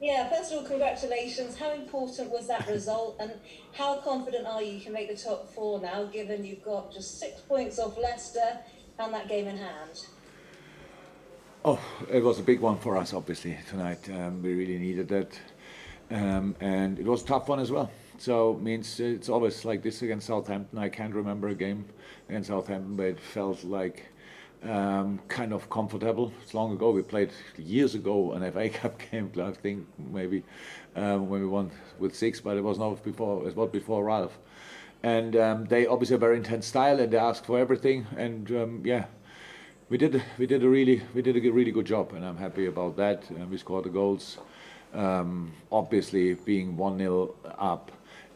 Yeah, first of all, congratulations. How important was that result, and how confident are you can make the top four now, given you've got just 6 points off Leicester and that game in hand? Oh, it was a big one for us, obviously, tonight. We really needed that. And it was a tough one as well. So, means it's always like this against Southampton. I can't remember a game against Southampton where it felt like kind of comfortable. It's long ago. We played years ago an FA Cup game, I think, maybe when we won with six, but it was not before. It was before Ralph. And they obviously have a very intense style, and they ask for everything. And yeah, we did a really good job, and I'm happy about that. We scored the goals. Obviously, being 1-0 up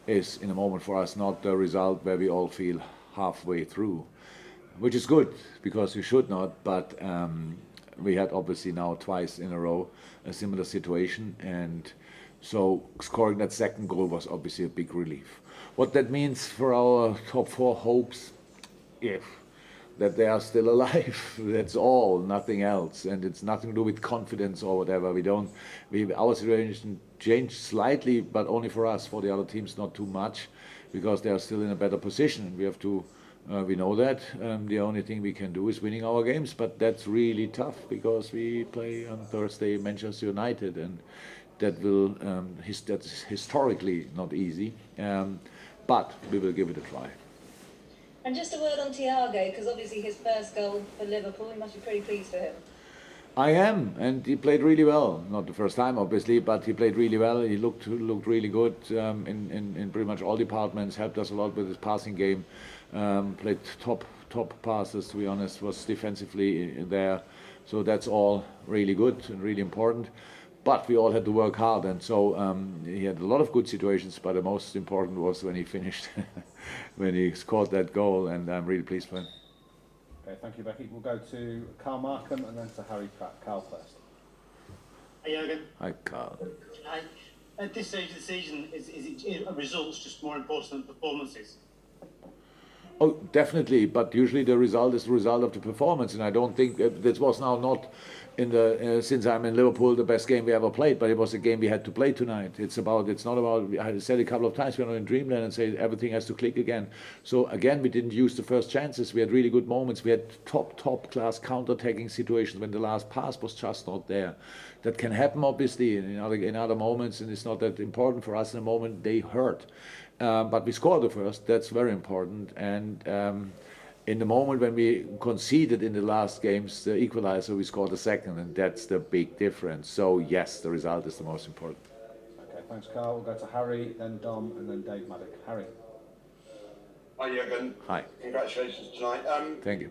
is in a moment for us not the result where we all feel halfway through, which is good because we should not. But we had obviously now twice in a row a similar situation, and so scoring that second goal was obviously a big relief. What that means for our top four hopes, if that they are still alive. That's all, nothing else, and it's nothing to do with confidence or whatever. We don't. We Our situation changed slightly, but only for us. For the other teams, not too much, because they are still in a better position. We have to. We know that. The only thing we can do is winning our games, but that's really tough because we play on Thursday Manchester United, and that will that's historically not easy. But we will give it a try. And just a word on Thiago, because obviously his first goal for Liverpool, you must be pretty pleased for him. I am, and he played really well. Not the first time, obviously, but he played really well. He looked really good in pretty much all departments. Helped us a lot with his passing game. Played top passes. To be honest, was defensively there. So that's all really good and really important. But we all had to work hard, and so he had a lot of good situations. But the most important was when he finished, when he scored that goal, and I'm really pleased for him. Okay, thank you, Becky. We'll go to Carl Markham and then to Harry Pratt. Carl first. Hi, Jürgen. Hi, Carl. Hi. At this stage of the season, is results just more important than performances? Oh, definitely. But usually the result is the result of the performance, and I don't think this was now not in the since I'm in Liverpool the best game we ever played. But it was a game we had to play tonight. It's not about. I said a couple of times we're not in dreamland and say everything has to click again. So again, we didn't use the first chances. We had really good moments. We had top class counter-attacking situations when the last pass was just not there. That can happen obviously in other moments, and it's not that important for us in a moment. They hurt. But we scored the first. That's very important. And in the moment when we conceded in the last games the equalizer, we scored the second, and that's the big difference. So yes, the result is the most important. Okay, thanks, Carl. We'll go to Harry, then Dom, and then Dave Maddock. Harry. Hi, Jürgen. Hi. Congratulations tonight. Thank you.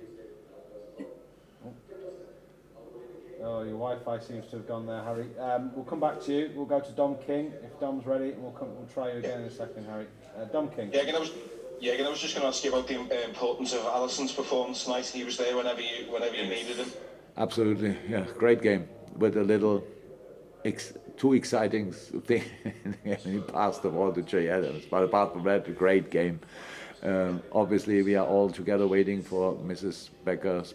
Oh, your Wi-Fi seems to have gone there, Harry. We'll come back to you. We'll go to Dom King if Dom's ready, and we'll try you again in a second, Harry. Dom King. I was just going to ask you about the importance of Alisson's performance tonight. He was there whenever you needed him. Absolutely, yeah, great game with a little too exciting thing. He passed the ball to Jay Adams, but apart from that, a great game. Obviously, we are all together waiting for Mrs. Becker's,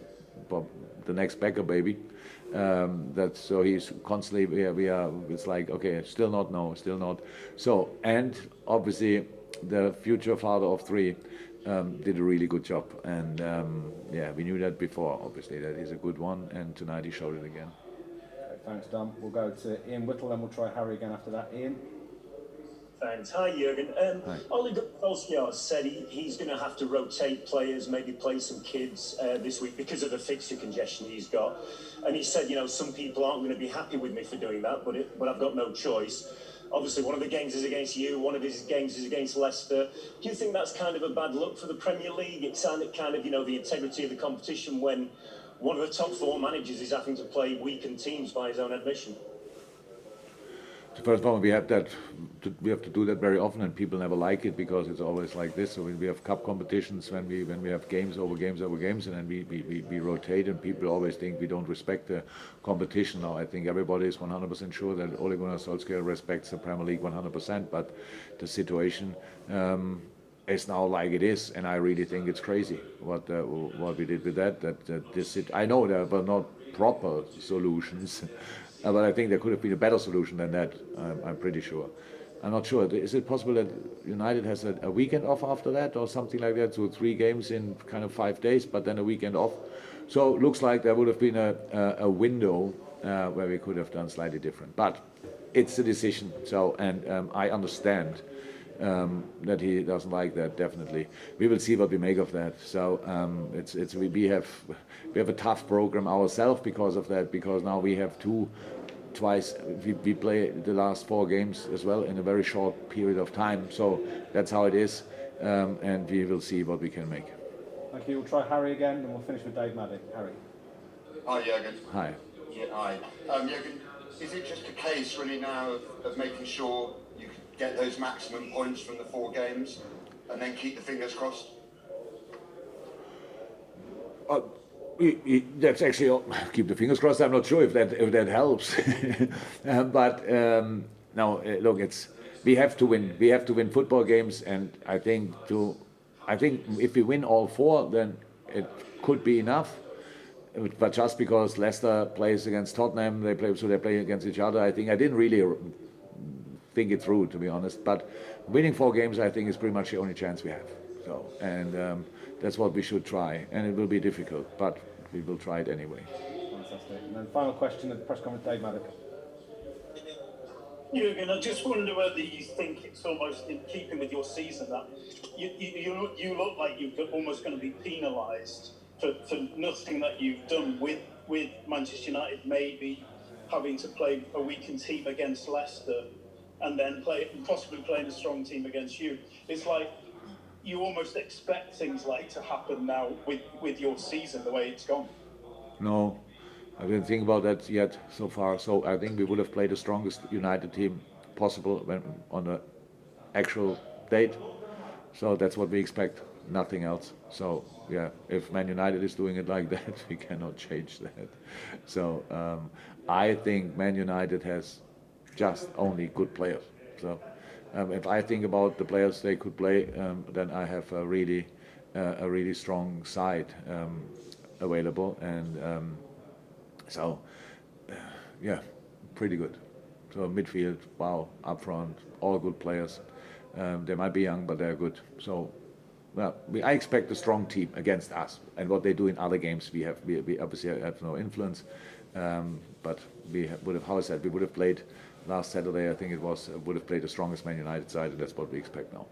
the next Becker baby. So he's constantly we are. It's like okay, still not, no, still not. So and obviously the future father of three did a really good job, and yeah, we knew that before. Obviously, that he's a good one, and tonight he showed it again. Okay, thanks, Dom. We'll go to Ian Whittle, and we'll try Harry again after that. Ian. Thanks. Hi, Jürgen. Hi. Ole Solskjaer said he's going to have to rotate players, maybe play some kids this week because of the fixture congestion he's got. And he said, some people aren't going to be happy with me for doing that, but I've got no choice. Obviously, one of the games is against you, one of his games is against Leicester. Do you think that's kind of a bad look for the Premier League? It's kind of, the integrity of the competition when one of the top four managers is having to play weakened teams by his own admission? First of all, we have to do that very often, and people never like it because it's always like this. So we have cup competitions when we have games over games, and then we rotate, and people always think we don't respect the competition. Now I think everybody is 100% sure that Ole Gunnar Solskjaer respects the Premier League 100%, but the situation is now like it is, and I really think it's crazy what we did with that. I know there were not proper solutions. But I think there could have been a better solution than that. I'm pretty sure. I'm not sure. Is it possible that United has a weekend off after that or something like that? So 3 games in kind of 5 days, but then a weekend off. So it looks like there would have been a window where we could have done slightly different. But it's a decision. So I understand that he doesn't like that. Definitely, we will see what we make of that. So we have a tough program ourselves because of that. Because now we have twice we play the last 4 games as well in a very short period of time. So that's how it is, and we will see what we can make. Thank you. We'll try Harry again, and we'll finish with Dave Maddy. Harry. Hi, Jürgen. Hi. Yeah, hi. Jürgen, is it just a case really now of making sure you can get those maximum points from the 4 games and then keep the fingers crossed? That's actually keep the fingers crossed. I'm not sure if that helps, but no. Look, we have to win. We have to win football games, and I think if we win all 4, then it could be enough. But just because Leicester plays against Tottenham, they play against each other. I didn't really think it through, to be honest. But winning 4 games, I think, is pretty much the only chance we have. So that's what we should try, and it will be difficult, but we will try it anyway. Fantastic. And then final question at the press conference, Dave Maddock. Jürgen, I just wonder whether you think it's almost in keeping with your season that you look like you're almost going to be penalised for nothing that you've done with Manchester United, maybe having to play a weakened team against Leicester and then possibly playing a strong team against you. It's like you almost expect things like to happen now with your season, the way it's gone. No, I didn't think about that yet so far. So I think we would have played the strongest United team possible on the actual date. So that's what we expect, nothing else. So yeah, if Man United is doing it like that, we cannot change that. So I think Man United has just only good players. So if I think about the players they could play, then I have a really strong side available, and yeah, pretty good. So midfield, wow, up front, all good players. They might be young, but they're good. So I expect a strong team against us, and what they do in other games, we obviously have no influence. But we would have, how I said, we would have played last Saturday. I think it was would have played the strongest Man United side, and that's what we expect now.